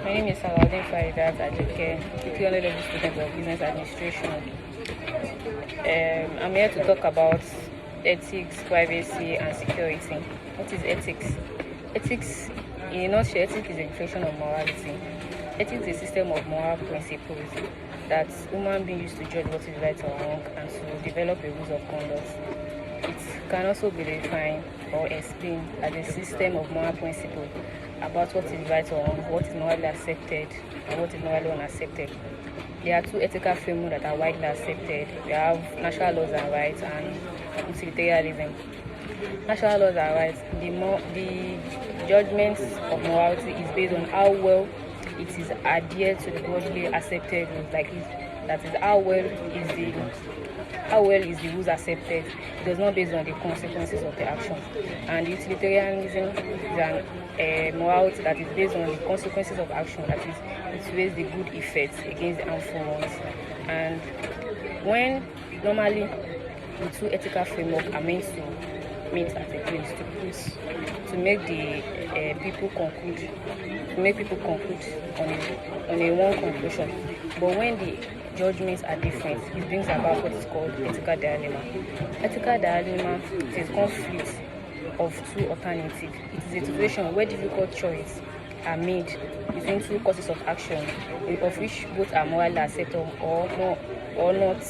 My name is Salaudin Faridat Ajoke, equivalent level student of business administration. I'm here to talk about ethics, privacy, and security. What is ethics? Ethics, in a nutshell, ethics is a reflection of morality. Ethics is a system of moral principles that human beings use to judge what is right or wrong and to develop a rules of conduct. It can also be defined or explained as a system of moral principles about what is right or wrong, what is morally accepted, and what is morally unaccepted. There are two ethical frameworks that are widely accepted. We have natural laws and rights and utilitarianism. Natural laws and rights, the judgments of morality is based on how well it is adhered to the broadly accepted rules, that is how well is the rules accepted. It does not based on the consequences of the action. And utilitarianism is a morality that is based on the consequences of action, that is, it weighs the good effects against the harmful ones. And when normally the two ethical frameworks are meant to meet at a place to make the people conclude on a one conclusion. But when the judgments are different, it brings about what is called ethical dilemma. Ethical dilemma is conflict of two alternatives. It is a situation where difficult choices are made between two courses of action, of which both are morally acceptable or not.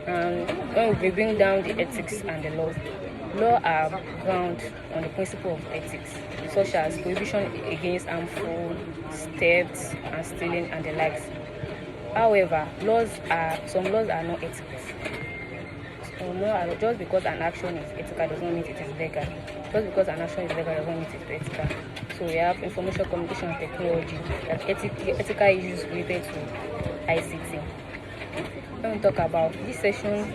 And when we bring down the ethics and the law are grounded on the principle of ethics, such as prohibition against harmful thefts and stealing and the likes. However, some laws are not ethical. Just because an action is ethical does not mean it is legal. Just because an action is legal does not mean it is ethical. So we have information communication technology, like ethical issues related to ICT. When we talk about this session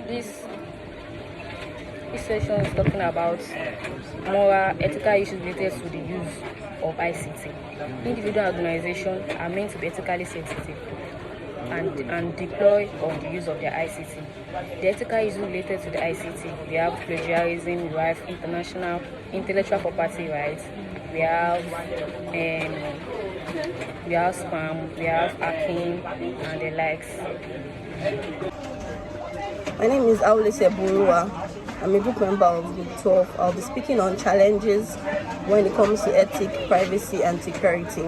is talking about moral ethical issues related to the use of ICT. Individual organizations are meant to be ethically sensitive and deploy on the use of their ICT. The ethical issues related to the ICT, we have plagiarism, we have international intellectual property rights, we have spam, we have hacking, and the likes. My name is Aulese Burua. I'm a group member of Group 12. I'll be speaking on challenges when it comes to ethics, privacy, and security.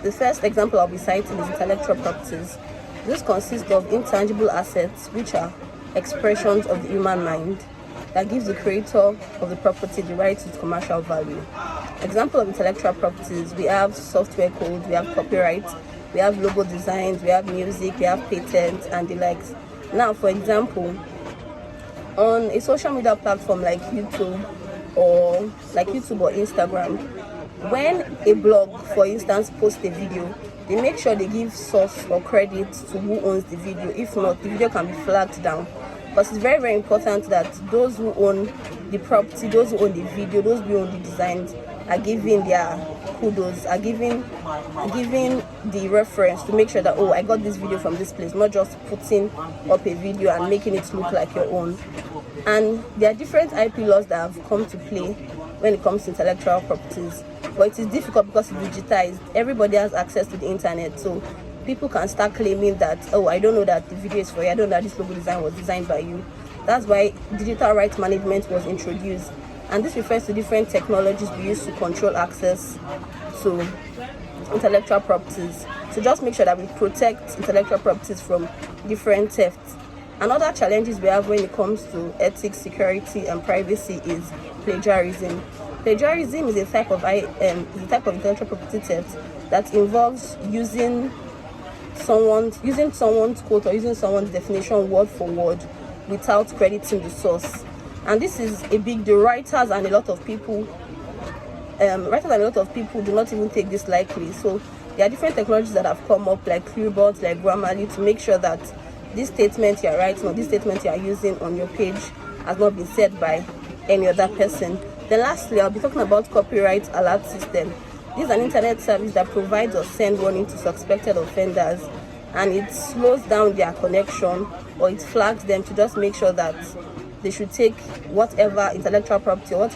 The first example I'll be citing is intellectual properties. This consists of intangible assets, which are expressions of the human mind, that gives the creator of the property the right to its commercial value. Example of intellectual properties, we have software code, we have copyright, we have logo designs, we have music, we have patents, and the likes. Now, for example, on a social media platform like YouTube or Instagram, when a blog, for instance, posts a video, they make sure they give source or credit to who owns the video. If not, the video can be flagged down. But it's very, very important that those who own the property, those who own the video, those who own the designs are giving their kudos, are giving the reference to make sure that, I got this video from this place, not just putting up a video and making it look like your own. And there are different IP laws that have come to play when it comes to intellectual properties. But it is difficult because it's digitized. Everybody has access to the internet, so people can start claiming that, I don't know that the video is for you, I don't know that this logo design was designed by you. That's why digital rights management was introduced. And this refers to different technologies we use to control access to intellectual properties. So just make sure that we protect intellectual properties from different thefts. Another challenges we have when it comes to ethics, security, and privacy is plagiarism. Plagiarism is a type of intellectual property theft that involves using someone's quote or using someone's definition word for word without crediting the source. And this is a big deal. Writers and a lot of people do not even take this lightly. So there are different technologies that have come up, like Clearbots, like Grammarly, to make sure that this statement you are writing or this statement you are using on your page has not been said by any other person. Then lastly, I'll be talking about copyright alert system. This is an internet service that provides or sends warning to suspected offenders, and it slows down their connection or it flags them to just make sure that they should take whatever intellectual property or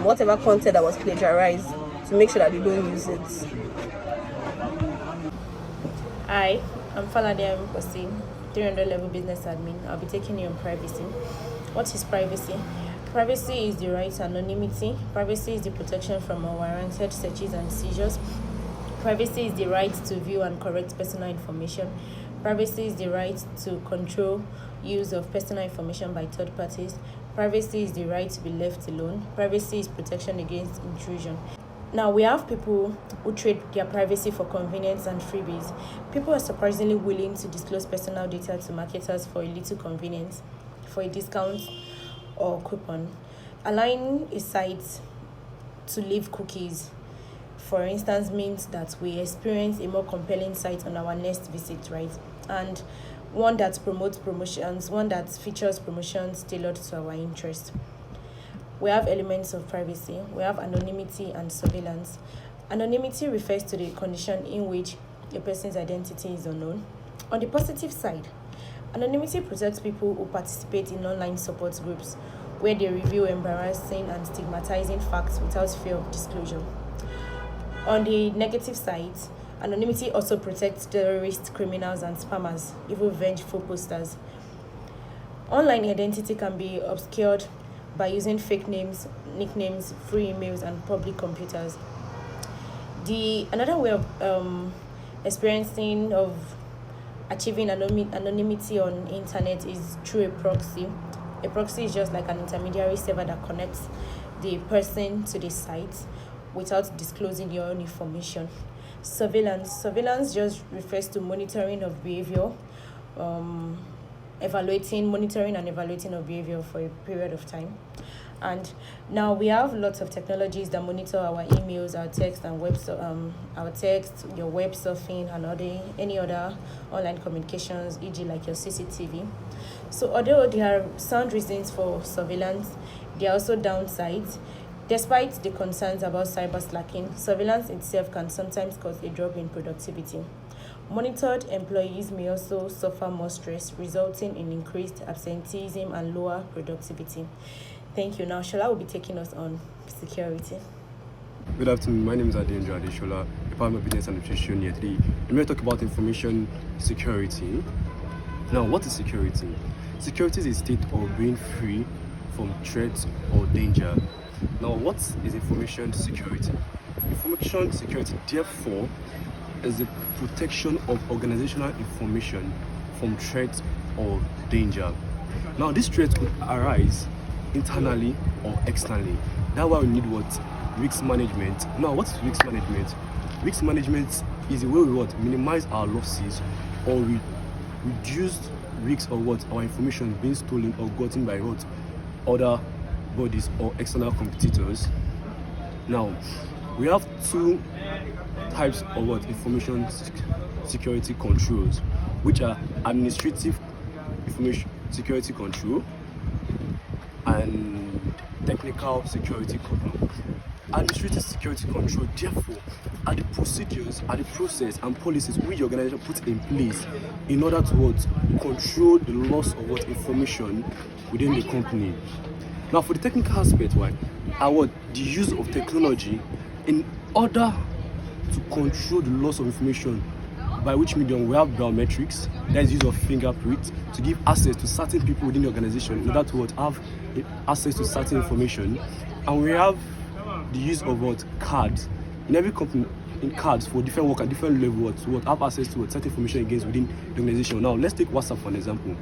whatever content that was plagiarized to make sure that they don't use it. Hi, I'm Falade Amikosi, 300 level business admin. I'll be taking you on privacy. What is privacy? Privacy is the right to anonymity. Privacy is the protection from unwarranted searches and seizures. Privacy is the right to view and correct personal information. Privacy is the right to control use of personal information by third parties. Privacy is the right to be left alone. Privacy is protection against intrusion. Now, we have people who trade their privacy for convenience and freebies. People are surprisingly willing to disclose personal data to marketers for a little convenience, for a discount or coupon. Allowing a site to leave cookies, for instance, means that we experience a more compelling site on our next visit, right? And one that promotes promotions, one that features promotions tailored to our interest. We have elements of privacy. We have anonymity and surveillance. Anonymity refers to the condition in which a person's identity is unknown. On the positive side, anonymity protects people who participate in online support groups where they reveal embarrassing and stigmatizing facts without fear of disclosure. On the negative side, anonymity also protects terrorists, criminals, and spammers, even vengeful posters. Online identity can be obscured by using fake names, nicknames, free emails, and public computers. Another way of experiencing of achieving anonymity on internet is through a proxy. A proxy is just like an intermediary server that connects the person to the site without disclosing your own information. Surveillance just refers to monitoring of behavior, monitoring and evaluating of behavior for a period of time. And now we have lots of technologies that monitor our emails, our text and your web surfing and any other online communications, e.g. like your CCTV. So although there are sound reasons for surveillance, there are also downsides. Despite the concerns about cyber slacking, surveillance itself can sometimes cause a drop in productivity. Monitored employees may also suffer more stress, resulting in increased absenteeism and lower productivity. Thank you. Now, Shola will be taking us on security. Good afternoon. My name is Adenjo Adeshola, Department of Business Administration Year 3. I'm going to talk about information security. Now, what is security? Security is a state of being free from threats or danger. Now, what is information security? Information security, therefore, is the protection of organizational information from threats or danger. Now, these threats could arise internally or externally. That's why we need what? Risk management. Now, what is risk management? Risk management is the way we minimize our losses or we reduce risks of our information being stolen or gotten by other bodies or external competitors. Now, we have two types of information security controls, which are administrative information security control and technical security control. Administrative security control, therefore, are the procedures, are the process and policies which the organization puts in place in order to control the loss of information within the company. Now, for the technical aspect, the use of technology in order to control the loss of information, by which medium we have biometrics, that is use of fingerprint to give access to certain people within the organization in order to have access to certain information, and we have the use of cards in every company. In cards for different work at different levels to have access to certain information against within the organization. Now, let's take WhatsApp for an example.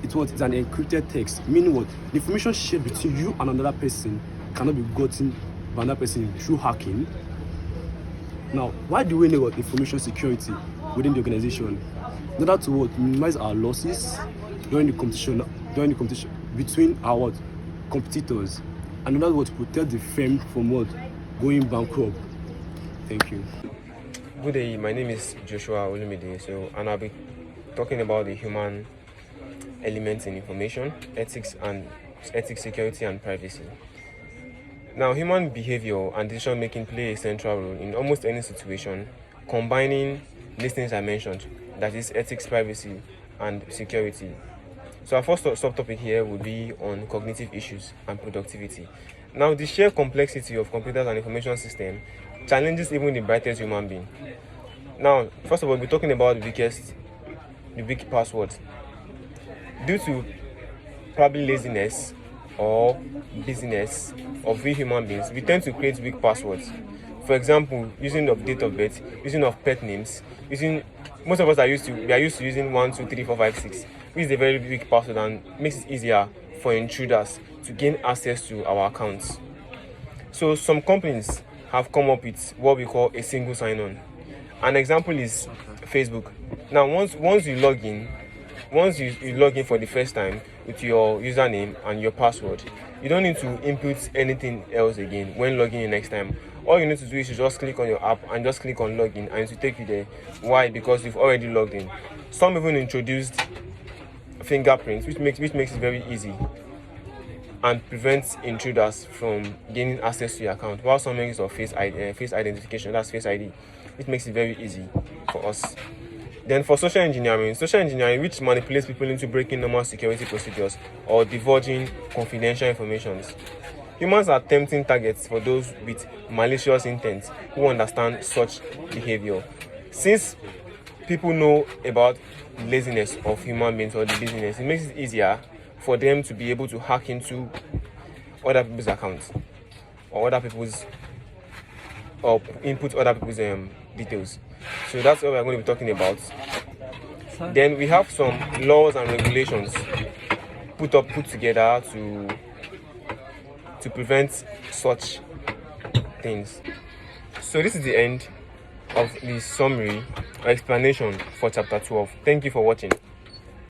It's an encrypted text, meaning the information shared between you and another person cannot be gotten by another person through hacking. Now, why do we need information security within the organization? In order to minimize our losses during the competition between our competitors, and in order to protect the firm from going bankrupt. Thank you. Good day, my name is Joshua Olumide, and I'll be talking about the human elements in information, ethics, security, and privacy. Now, human behavior and decision making play a central role in almost any situation, combining these things I mentioned, that is ethics, privacy, and security. So our first subtopic here would be on cognitive issues and productivity. Now, the sheer complexity of computers and information system challenges even the brightest human being. Now, first of all, we're talking about the weak passwords. Due to probably laziness or busyness of we human beings, we tend to create weak passwords. For example, using of date of birth, using of pet names, most of us are used to using 1, 2, 3, 4, 5, 6, which is a very weak password and makes it easier for intruders to gain access to our accounts. So some companies have come up with what we call a single sign-on. An example is Facebook. Now, once you log in for the first time with your username and your password, you don't need to input anything else again when logging in next time. All you need to do is to just click on your app and just click on login, and it will take you there. Why? Because you've already logged in. Some even introduced fingerprints, which makes it very easy and prevents intruders from gaining access to your account. While some use of face identification, that's Face ID, which makes it very easy for us. Then for social engineering, which manipulates people into breaking normal security procedures or divulging confidential information. Humans are tempting targets for those with malicious intent who understand such behavior. Since people know about the laziness of human beings or the business, it makes it easier for them to be able to hack into other people's accounts or input other people's details. So that's what we're going to be talking about. Then we have some laws and regulations put together to prevent such things. So this is the end of the summary or explanation for chapter 12. Thank you for watching.